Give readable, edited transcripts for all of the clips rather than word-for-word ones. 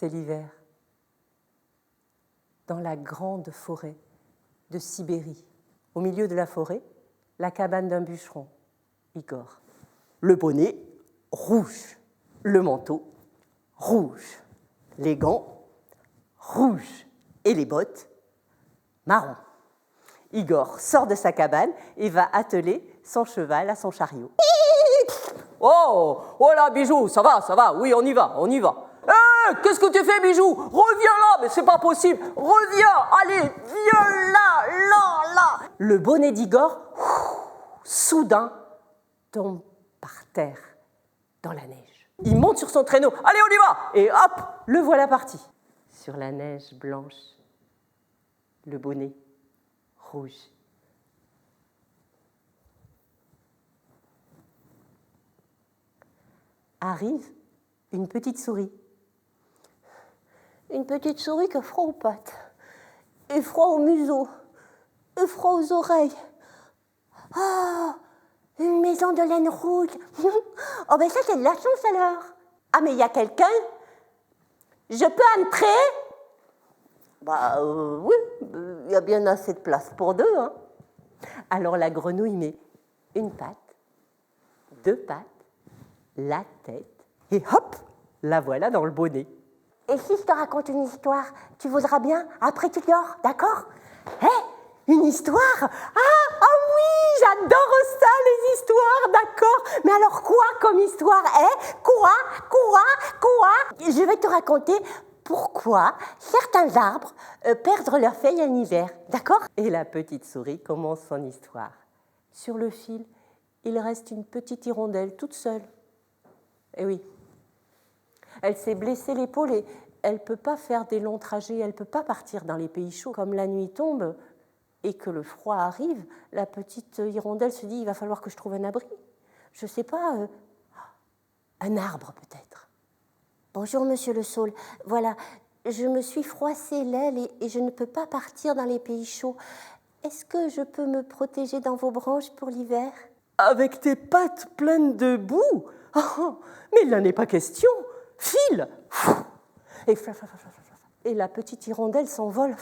C'est l'hiver. Dans la grande forêt de Sibérie, au milieu de la forêt, la cabane d'un bûcheron, Igor. Le bonnet rouge, le manteau rouge, les gants rouges et les bottes marron. Igor sort de sa cabane et va atteler son cheval à son chariot. Oh, oh là, Bijou, ça va, oui, on y va. Qu'est-ce que tu fais, Bijou? Reviens là, mais c'est pas possible. Reviens, allez, viens là. Le bonnet d'Igor, soudain, tombe par terre dans la neige. Il monte sur son traîneau. Allez, on y va. Et hop, le voilà parti. Sur la neige blanche, le bonnet rouge. Arrive une petite souris. Une petite souris qui a froid aux pattes, et froid au museau, et froid aux oreilles. Ah, une maison de laine rouge. Oh ben ça c'est de la chance alors. Ah mais il y a quelqu'un? Je peux entrer? Oui, il y a bien assez de place pour deux. Hein. Alors la grenouille met une patte, deux pattes, la tête, et hop, la voilà dans le bonnet. Et si je te raconte une histoire, tu voudras bien? Après tu dors, d'accord? Une histoire? Ah oui, j'adore ça, les histoires, d'accord? Mais alors quoi comme histoire? Quoi? Je vais te raconter pourquoi certains arbres perdent leurs feuilles en hiver, d'accord? Et la petite souris commence son histoire. Sur le fil, il reste une petite hirondelle toute seule. Eh oui. Elle s'est blessée l'épaule et elle ne peut pas faire des longs trajets, elle ne peut pas partir dans les pays chauds. Comme la nuit tombe et que le froid arrive, la petite hirondelle se dit « il va falloir que je trouve un abri ». Je ne sais pas, un arbre peut-être. Bonjour monsieur le saule, voilà, je me suis froissé l'aile et je ne peux pas partir dans les pays chauds. Est-ce que je peux me protéger dans vos branches pour l'hiver? Avec tes pattes pleines de boue? Oh, mais il n'en est pas question. File! Et la petite hirondelle s'envole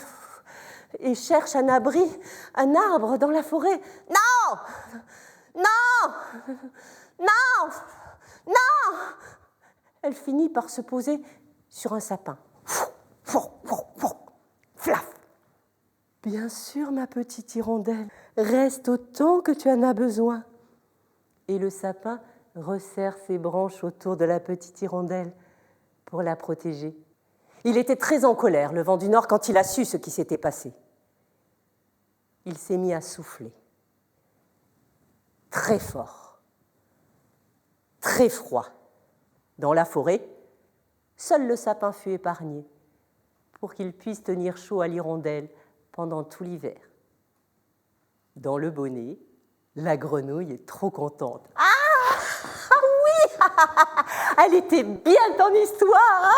et cherche un abri, un arbre dans la forêt. Non! Elle finit par se poser sur un sapin. Flaf! Bien sûr, ma petite hirondelle, reste autant que tu en as besoin. Et le sapin resserre ses branches autour de la petite hirondelle pour la protéger. Il était très en colère, le vent du Nord, quand il a su ce qui s'était passé. Il s'est mis à souffler. Très fort. Très froid. Dans la forêt, seul le sapin fut épargné pour qu'il puisse tenir chaud à l'hirondelle pendant tout l'hiver. Dans le bonnet, la grenouille est trop contente. Ah oui! Elle était bien ton histoire, hein?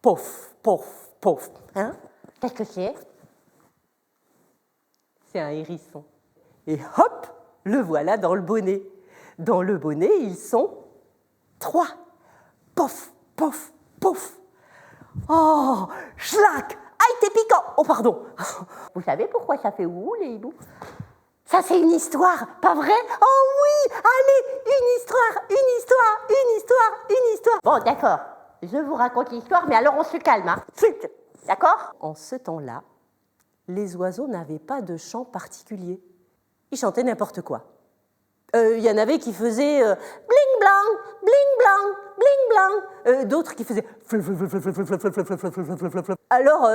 Pouf, pouf, pouf. Hein? Qu'est-ce que c'est? C'est un hérisson. Et hop, le voilà dans le bonnet. Dans le bonnet, ils sont 3. Pouf, pouf, pouf. Oh, schlac! Aïe, t'es piquant! Oh, pardon. Vous savez pourquoi ça fait ouh, les hiboux? Ça, c'est une histoire, pas vrai? Oh oui! Allez, une histoire. Bon, d'accord. Je vous raconte l'histoire, mais alors on se calme, hein? Chut! D'accord? En ce temps-là, les oiseaux n'avaient pas de chant particulier. Ils chantaient n'importe quoi. Il y en avait qui faisaient bling blang, bling blang, bling blang. D'autres qui faisaient. Alors,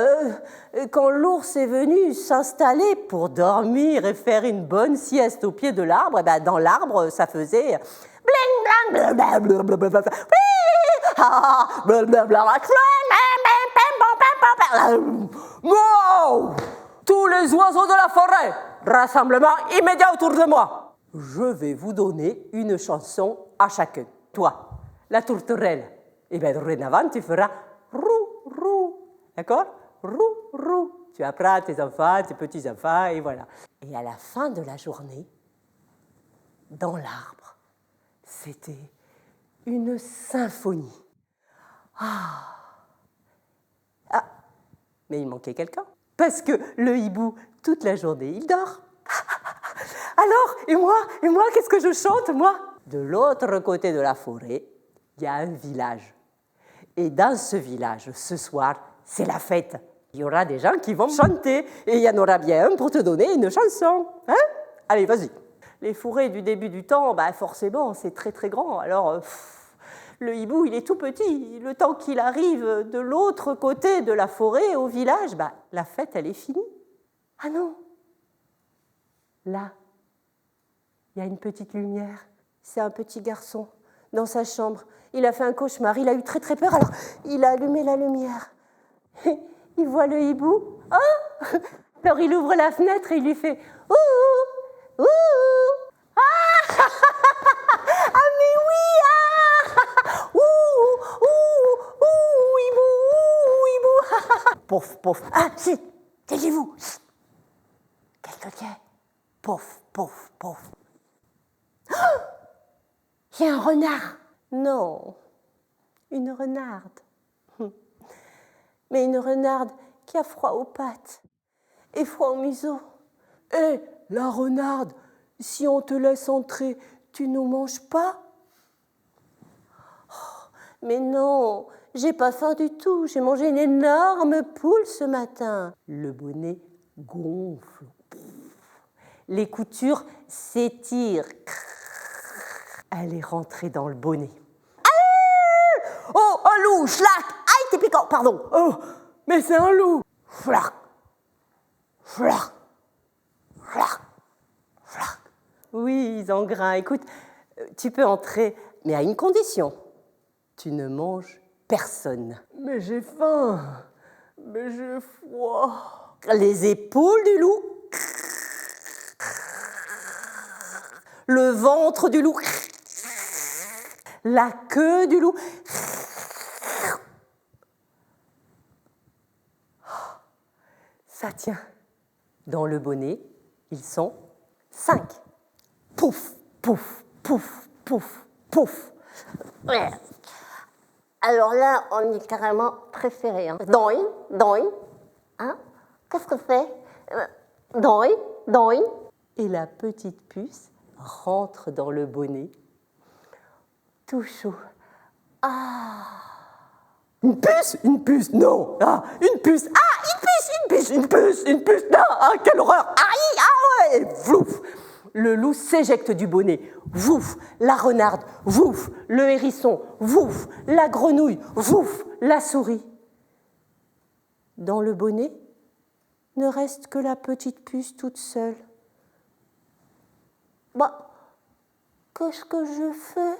quand l'ours est venu s'installer pour dormir et faire une bonne sieste au pied de l'arbre, ben dans l'arbre, ça faisait bling blang, wow! Tous les oiseaux de la forêt, rassemblement immédiat autour de moi. Je vais vous donner une chanson à chacun. Toi, la tourterelle, et bien dorénavant, tu feras rou, rou. D'accord? Rou, rou. Tu apprends à tes enfants, tes petits-enfants, et voilà. Et à la fin de la journée, dans l'arbre, c'était une symphonie. Ah, mais il manquait quelqu'un. Parce que le hibou, toute la journée, il dort. Alors, et moi, qu'est-ce que je chante, moi? De l'autre côté de la forêt, il y a un village. Et dans ce village, ce soir, c'est la fête. Il y aura des gens qui vont chanter et il y en aura bien un pour te donner une chanson. Hein? Allez, vas-y. Les forêts du début du temps, bah forcément, c'est très très grand. Alors, le hibou, il est tout petit. Le temps qu'il arrive de l'autre côté de la forêt au village, bah, la fête, elle est finie. Ah non! Là, il y a une petite lumière. C'est un petit garçon dans sa chambre. Il a fait un cauchemar, il a eu très très peur, alors il a allumé la lumière. Il voit le hibou. Oh, alors il ouvre la fenêtre et il lui fait « Ouh, ouh, ah, ah mais oui, ah, ouh, ouh, ouh, hibou, pouf, pouf, ah si, taisez-vous, quelqu'un, pouf, pouf, pouf. Oh, il y a un renard. Non, une renarde. Mais une renarde qui a froid aux pattes et froid au museau. Hé, la renarde, si on te laisse entrer, tu ne manges pas? Oh, mais non, j'ai pas faim du tout, j'ai mangé une énorme poule ce matin. Le bonnet gonfle. Les coutures s'étirent. Elle est rentrée dans le bonnet. Oh, un loup, schlac! Aïe, t'es piquant, pardon! Oh, mais c'est un loup! Flac! Flac! Flac! Flac! Oui, Zangrin, écoute, tu peux entrer, mais à une condition. Tu ne manges personne. Mais j'ai faim! Mais j'ai froid! Les épaules du loup. Le ventre du loup. La queue du loup. Ça tient. Dans le bonnet, ils sont 5. Pouf, pouf, pouf, pouf, pouf. Ouais. Alors là, on est carrément préféré. Hein. Doin, doin. Hein? Qu'est-ce que c'est? Doin, doin. Et la petite puce rentre dans le bonnet. Tout chaud. Ah! Une puce, non. Ah, une puce, une puce, non, ah, quelle horreur. Aïe, ah ouais, vouf. Le loup s'éjecte du bonnet, vouf. La renarde, vouf. Le hérisson, vouf. La grenouille, vouf. La souris. Dans le bonnet, ne reste que la petite puce toute seule. Bah, qu'est-ce que je fais?